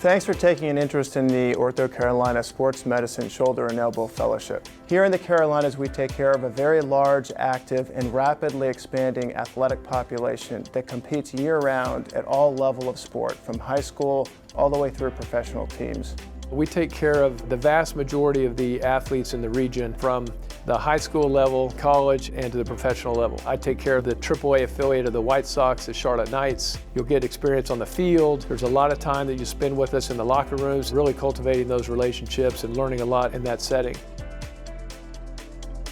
Thanks for taking an interest in the OrthoCarolina Sports Medicine Shoulder and Elbow Fellowship. Here in the Carolinas, we take care of a very large, active, and rapidly expanding athletic population that competes year-round at all levels of sport, from high school all the way through professional teams. We take care of the vast majority of the athletes in the region, from the high school level, college, and to the professional level. I take care of the AAA affiliate of the White Sox, the Charlotte Knights. You'll get experience on the field. There's a lot of time that you spend with us in the locker rooms, really cultivating those relationships and learning a lot in that setting.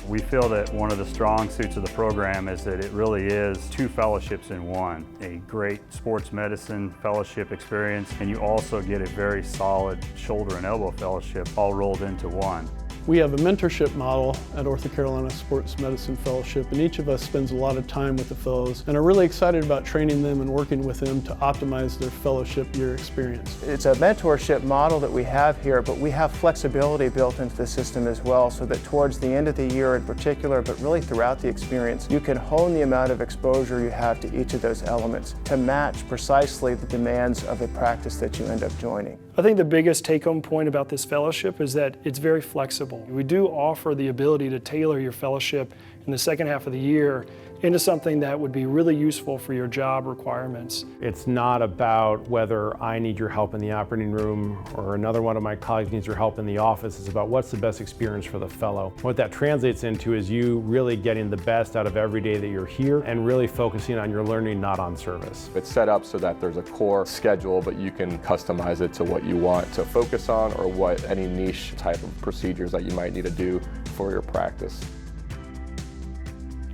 We feel that one of the strong suits of the program is that it really is two fellowships in one. A great sports medicine fellowship experience, and you also get a very solid shoulder and elbow fellowship all rolled into one. We have a mentorship model at OrthoCarolina Sports Medicine Fellowship, and each of us spends a lot of time with the fellows and are really excited about training them and working with them to optimize their fellowship year experience. It's a mentorship model that we have here, but we have flexibility built into the system as well, so that towards the end of the year in particular, but really throughout the experience, you can hone the amount of exposure you have to each of those elements to match precisely the demands of the practice that you end up joining. I think the biggest take-home point about this fellowship is that it's very flexible. We do offer the ability to tailor your fellowship in the second half of the year into something that would be really useful for your job requirements. It's not about whether I need your help in the operating room or another one of my colleagues needs your help in the office. It's about what's the best experience for the fellow. What that translates into is you really getting the best out of every day that you're here and really focusing on your learning, not on service. It's set up so that there's a core schedule, but you can customize it to what you want to focus on or what any niche type of procedures that you might need to do for your practice.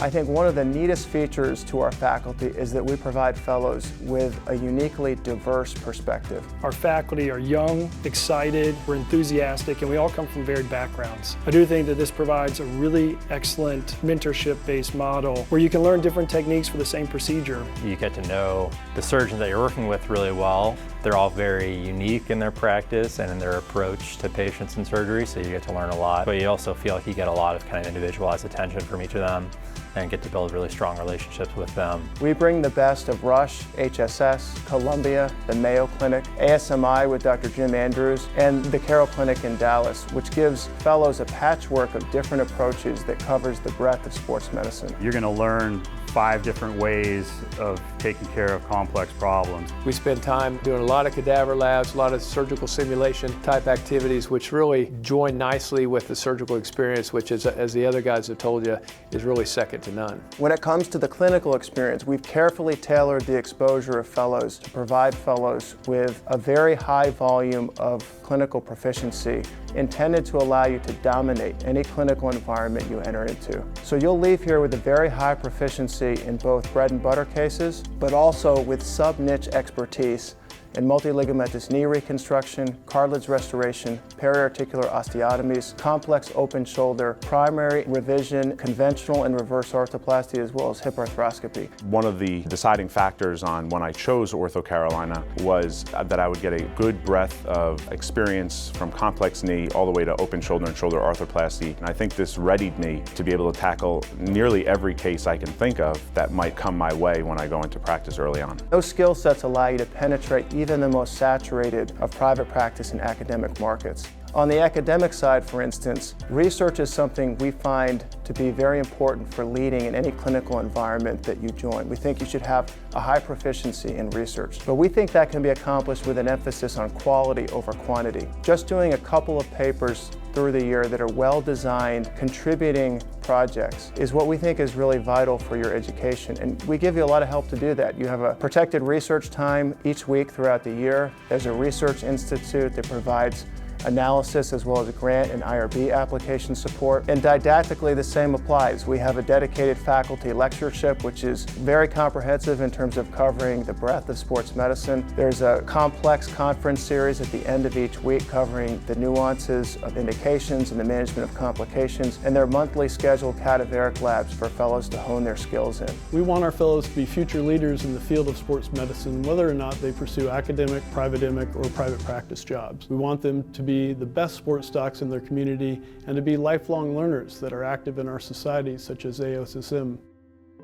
I think one of the neatest features to our faculty is that we provide fellows with a uniquely diverse perspective. Our faculty are young, excited, we're enthusiastic, and we all come from varied backgrounds. I do think that this provides a really excellent mentorship-based model where you can learn different techniques for the same procedure. You get to know the surgeons that you're working with really well. They're all very unique in their practice and in their approach to patients and surgery, so you get to learn a lot. But you also feel like you get a lot of kind of individualized attention from each of them and get to build really strong relationships with them. We bring the best of Rush, HSS, Columbia, the Mayo Clinic, ASMI with Dr. Jim Andrews, and the Carroll Clinic in Dallas, which gives fellows a patchwork of different approaches that covers the breadth of sports medicine. You're going to learn 5 different ways of taking care of complex problems. We spend time doing a lot of cadaver labs, a lot of surgical simulation type activities, which really join nicely with the surgical experience, which is, as the other guys have told you, is really second to none. When it comes to the clinical experience, we've carefully tailored the exposure of fellows to provide fellows with a very high volume of clinical proficiency intended to allow you to dominate any clinical environment you enter into. So you'll leave here with a very high proficiency in both bread and butter cases, but also with sub-niche expertise in multiligamentous knee reconstruction, cartilage restoration, periarticular osteotomies, complex open shoulder, primary revision, conventional and reverse arthroplasty, as well as hip arthroscopy. One of the deciding factors on when I chose OrthoCarolina was that I would get a good breadth of experience from complex knee all the way to open shoulder and shoulder arthroplasty. And I think this readied me to be able to tackle nearly every case I can think of that might come my way when I go into practice early on. Those skill sets allow you to penetrate even the most saturated of private practice and academic markets. On the academic side, for instance, research is something we find to be very important for leading in any clinical environment that you join. We think you should have a high proficiency in research, but we think that can be accomplished with an emphasis on quality over quantity. Just doing a couple of papers through the year that are well-designed, contributing projects is what we think is really vital for your education, and we give you a lot of help to do that. You have a protected research time each week throughout the year. There's a research institute that provides analysis as well as a grant and IRB application support. And didactically, the same applies. We have a dedicated faculty lectureship, which is very comprehensive in terms of covering the breadth of sports medicine. There's a complex conference series at the end of each week covering the nuances of indications and the management of complications, and there are monthly scheduled cadaveric labs for fellows to hone their skills in. We want our fellows to be future leaders in the field of sports medicine, whether or not they pursue academic, privatemic, or private practice jobs. We want them to be the best sports docs in their community and to be lifelong learners that are active in our society, such as AOSSM.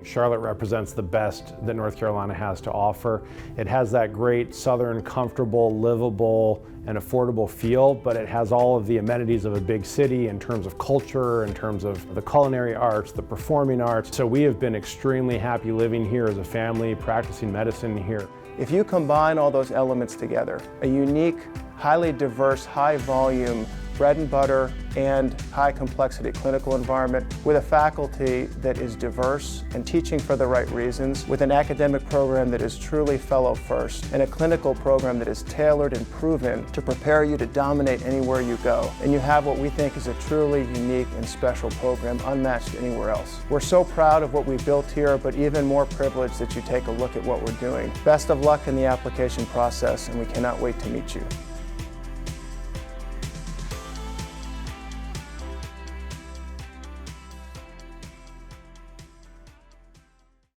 Charlotte represents the best that North Carolina has to offer. It has that great southern, comfortable, livable, and affordable feel, but it has all of the amenities of a big city in terms of culture, in terms of the culinary arts, the performing arts. So we have been extremely happy living here as a family, practicing medicine here. If you combine all those elements together, a unique, highly diverse, high volume, bread and butter and high complexity clinical environment with a faculty that is diverse and teaching for the right reasons, with an academic program that is truly fellow first, and a clinical program that is tailored and proven to prepare you to dominate anywhere you go. And you have what we think is a truly unique and special program unmatched anywhere else. We're so proud of what we built here, but even more privileged that you take a look at what we're doing. Best of luck in the application process, and we cannot wait to meet you.